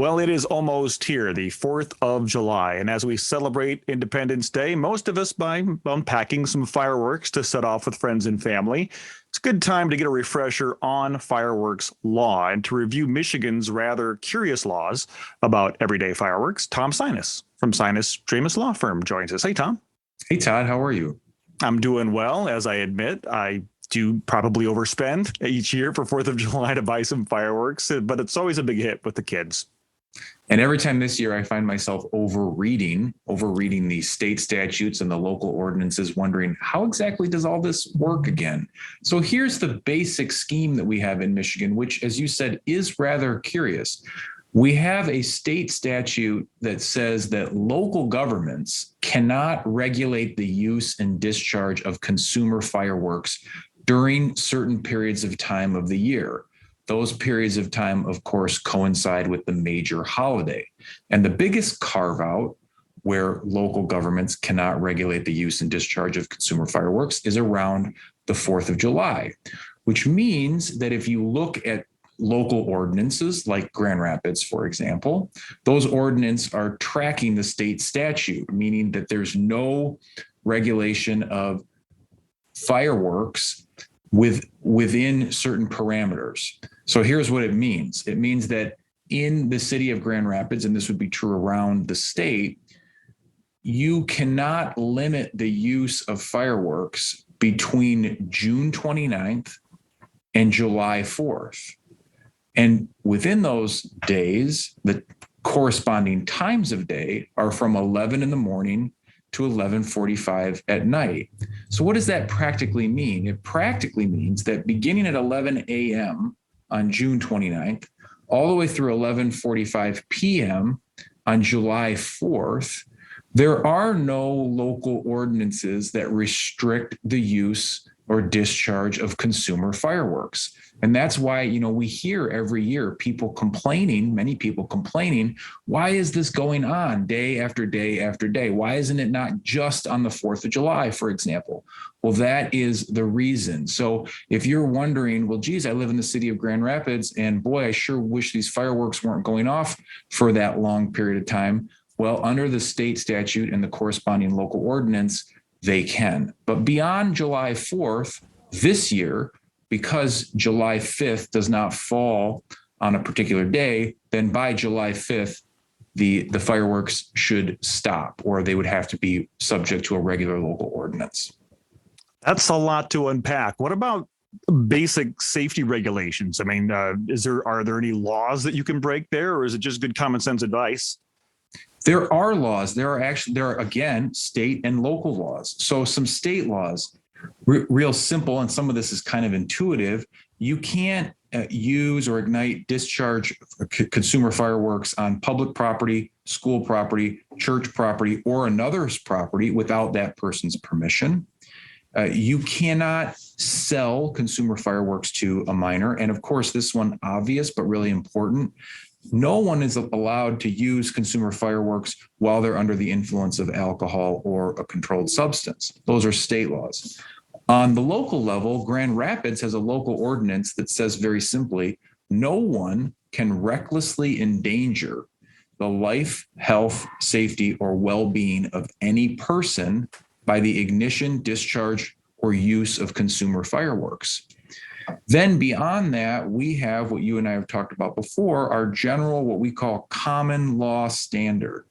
Well, it is almost here, the 4th of July. And as we celebrate Independence Day, most of us by unpacking some fireworks to set off with friends and family. It's a good time to get a refresher on fireworks law and to review Michigan's rather curious laws about everyday fireworks. Tom Sinus from Sinus Dramus Law Firm joins us. Hey, Tom. Hey, Todd, how are you? I'm doing well, as I admit. I do probably overspend each year for 4th of July to buy some fireworks, but it's always a big hit with the kids. And every time this year, I find myself overreading the state statutes and the local ordinances, wondering how exactly does all this work again? So here's the basic scheme that we have in Michigan, which, as you said, is rather curious. We have a state statute that says that local governments cannot regulate the use and discharge of consumer fireworks during certain periods of time of the year. Those periods of time, of course, coincide with the major holiday. And the biggest carve out where local governments cannot regulate the use and discharge of consumer fireworks is around the 4th of July, which means that if you look at local ordinances like Grand Rapids, for example, those ordinances are tracking the state statute, meaning that there's no regulation of fireworks within certain parameters. So here's what it means. It means that in the city of Grand Rapids, and this would be true around the state, you cannot limit the use of fireworks between June 29th and July 4th. And within those days, the corresponding times of day are from 11 in the morning to 11:45 at night. So what does that practically mean? It practically means that beginning at 11 a.m. on June 29th, all the way through 11:45 p.m. on July 4th, there are no local ordinances that restrict the use or discharge of consumer fireworks. And that's why, we hear every year many people complaining, why is this going on day after day after day? Why isn't it not just on the 4th of July, for example? Well, that is the reason. So if you're wondering, well, geez, I live in the city of Grand Rapids, and boy, I sure wish these fireworks weren't going off for that long period of time. Well, under the state statute and the corresponding local ordinance, they can. But beyond July 4th, this year, because July 5th does not fall on a particular day, then by July 5th, the fireworks should stop, or they would have to be subject to a regular local ordinance. That's a lot to unpack. What about basic safety regulations? I mean, are there any laws that you can break there, or is it just good common sense advice? There are laws. There are again, state and local laws. So some state laws, real simple, and some of this is kind of intuitive. You can't use or ignite, discharge consumer fireworks on public property, school property, church property, or another's property without that person's permission. You cannot sell consumer fireworks to a minor. And of course, this one obvious, but really important. No one is allowed to use consumer fireworks while they're under the influence of alcohol or a controlled substance. Those are state laws. On the local level, Grand Rapids has a local ordinance that says very simply, no one can recklessly endanger the life, health, safety, or well-being of any person by the ignition, discharge, or use of consumer fireworks. Then beyond that, we have what you and I have talked about before, our general, what we call common law standard,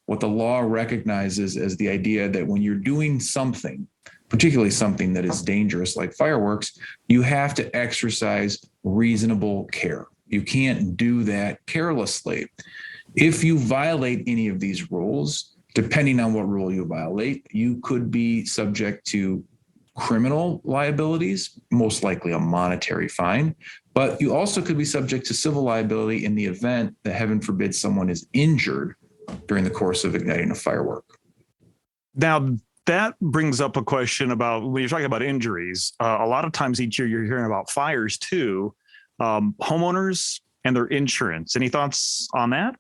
what the law recognizes as the idea that when you're doing something, particularly something that is dangerous like fireworks, you have to exercise reasonable care. You can't do that carelessly. If you violate any of these rules, depending on what rule you violate, you could be subject to criminal liabilities, most likely a monetary fine, but you also could be subject to civil liability in the event that, heaven forbid, someone is injured during the course of igniting a firework. Now, that brings up a question about when you're talking about injuries. A lot of times each year you're hearing about fires too, homeowners and their insurance. Any thoughts on that?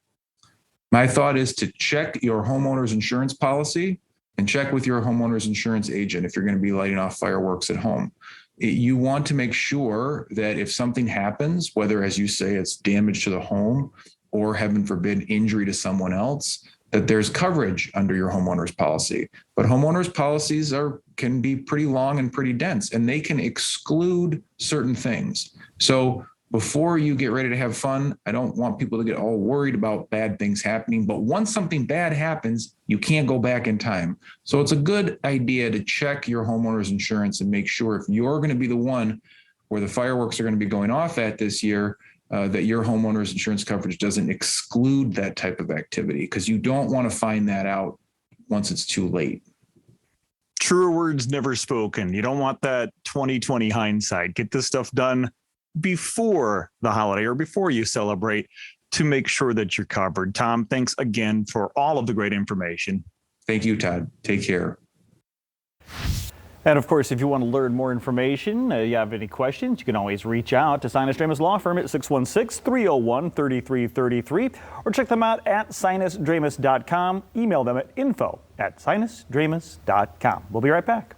My thought is to check your homeowner's insurance policy and check with your homeowner's insurance agent if you're going to be lighting off fireworks at home. You want to make sure that if something happens, whether, as you say, it's damage to the home or heaven forbid, injury to someone else, that there's coverage under your homeowner's policy. But homeowners policies can be pretty long and pretty dense, and they can exclude certain things. So before you get ready to have fun, I don't want people to get all worried about bad things happening. But once something bad happens, you can't go back in time. So it's a good idea to check your homeowner's insurance and make sure if you're going to be the one where the fireworks are going to be going off at this year, that your homeowner's insurance coverage doesn't exclude that type of activity, because you don't want to find that out once it's too late. Truer words never spoken. You don't want that 2020 hindsight. Get this stuff done before the holiday or before you celebrate to make sure that you're covered. Tom, thanks again for all of the great information. Thank you, Todd. Take care. And of course, if you want to learn more information, you have any questions, you can always reach out to Sinus Dramus Law Firm at 616-301-3333 or check them out at sinusdramus.com. Email them at info@sinusdramus.com. We'll be right back.